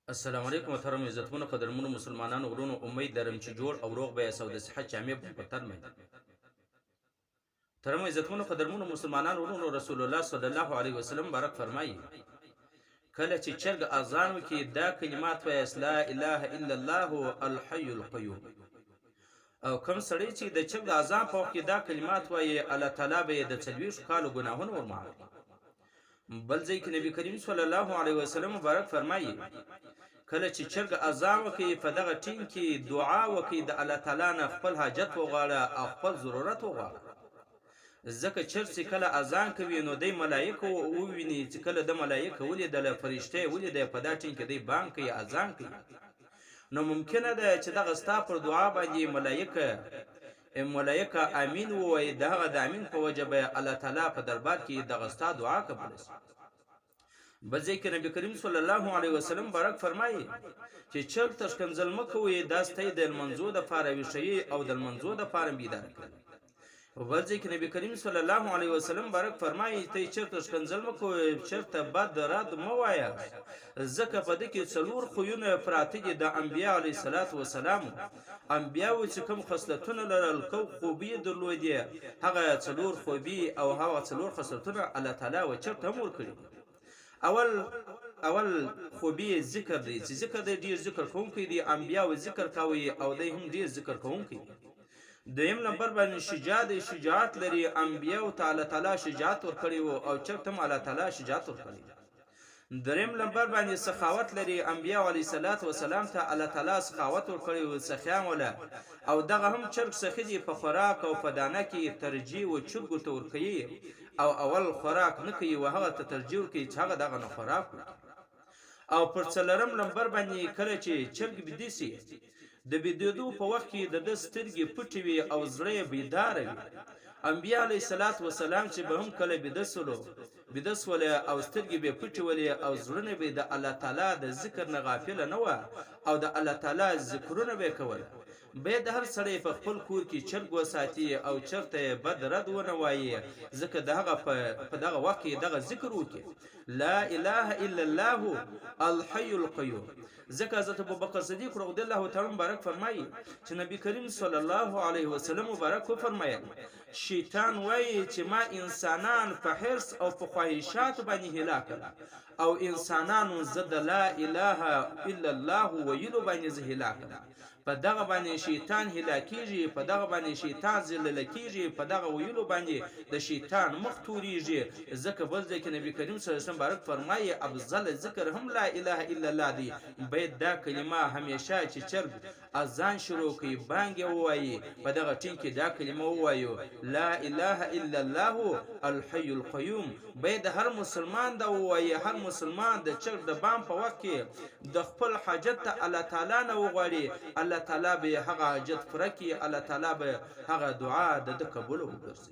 السلام علیکم محترم عزتمنو قدرمنو مسلمانانو ورونو امید لرم چې جوړ او روغ به یاست او د صحت جامع به په تن مې محترم عزتمنو قدرمنو مسلمانانو ورونو رسول الله صلی الله علیه وسلم بارک فرمایي کله چې چرګ اذان وکړي دا کلمات وایي لا اله الا الله الحي القيوم او کوم سړی چې د چرګ د اذان په وخت کې دا کلمات وایي الله تعالی به د 40 کالو ګناهونه ورمعافي بل ځای کې نبی کریم صلی الله علیه وسلم مبارک فرمایي کله چې چرګ اذان وکړي په دغه ټیم کې دعا وکړي د الله تعالی نه خپل حاجت وغواړه او خپل ضرورت وغواړه ځکه چرګ چې کله اذان کوي نو د ملایکو وویني چې کله د ملایکو ولیدله فرشته ولیده په دا ټیم کې دی بانک کوي اذان کوي نو ممکنه ده چې دغه ستا پر دعا باندې ملایکه امین ووایي د هغه د امین په وجه به الله تعالی په دربار کې دغه ستا دعا قبوله شي بل ځای کې نبی کریم صلی الله علیه وسلم بارک فرمایي چې چرګ ته ښکنځل مه کوئ دا ستی د لمنځو دپاره ویښوي او د لمنځو دپاره بیداره کوي بل ځای کې نبی کریم صلی الله علیه وسلم بارک فرمایي ته چرګ ته ښکنځل مه کوئ چرګ ته بد رد مه وایه ځکه په دې کې 4 خویونه پراته دي د انبیا علیه صلات وسلام انبیاو چې کوم خصلتونه لرل کوم خوبي درلودې هغه 4 خوبي او هغه 4 خصلتونه الله تعالی و چرګ ته هم ورکړي اول خوبي ذکر دی چې ذکر دی ډیر ذکر کوونکی دی انبیاو ذکر کوي او دی هم ډیر ذکر کوونکی دویم نمبر باندې شجاعت لري انبیاو تعالی شجاعت ورکړي او چرته هم الله تعالی شجاعت ورکړي دریم نمبر باندې سخاوت لري انبیاء علی صلوات و سلام ته الله تعالی سخاوت ورکړي او سخیان ولا او دغه هم چرګ سخی دی په خوراک او په دانه کې ترجیح او چرګ ته ورکړي او اول خوراک نه کوي او هغه ته ترجیح ورکړي چې هغه دغه نه خوراک او پر څلورم نمبر باندې کله چې چرګ بدیسي د بيدودو په وخت کې د سترګې پټې وي او زړه بیدار وي انبیاء علیه صلوات و سلام چې به هم کله بدسول او سترګې به پټولې او زړونه به د الله تعالی د ذکر نه غافل نه و او د الله تعالی ذکرونه به کول به د هر سړی په خپل کور کې چرګ وساتي او چرته بد رد ونه وایي ځکه دغه په دغه وخت کې دغه ذکر وکړي لا اله الا الله الحي القيوم ځکه حضرت ابوبکر صدیق رضی الله تعالی مبارک فرمایي چې نبی کریم صلی الله علیه وسلم مبارک فرمایي شیطان وایي چې ما انسانان په حرص او په خواهشات باندې هلاک او انسانانو زد لا اله الا الله ویلو باندې هلاک په دغه باندې شیطان هلاکیږي په دغه باندې شیطان ذلل کیږي په دغه ویلو باندې د شیطان مخ توريږي ځکه بل ځکه نبی کریم صلی الله علیه وسلم بارک فرمایي افضل ذکر هم لا اله الا الله دی باید دا کلمه همیشه چې چرګ اذان شروع کوي بانګ وایي په دغه ټین کې دا کلمه وایو لا اله الا الله الحي القيوم باید هر مسلمان دا وایي هر مسلمان د چرګ د بام په وخت کې د خپل حاجت ته الله تعالی نه وغواړي الله تعالی به هغه حاجت پوره کړي الله تعالی به هغه دعا د قبول وګرځي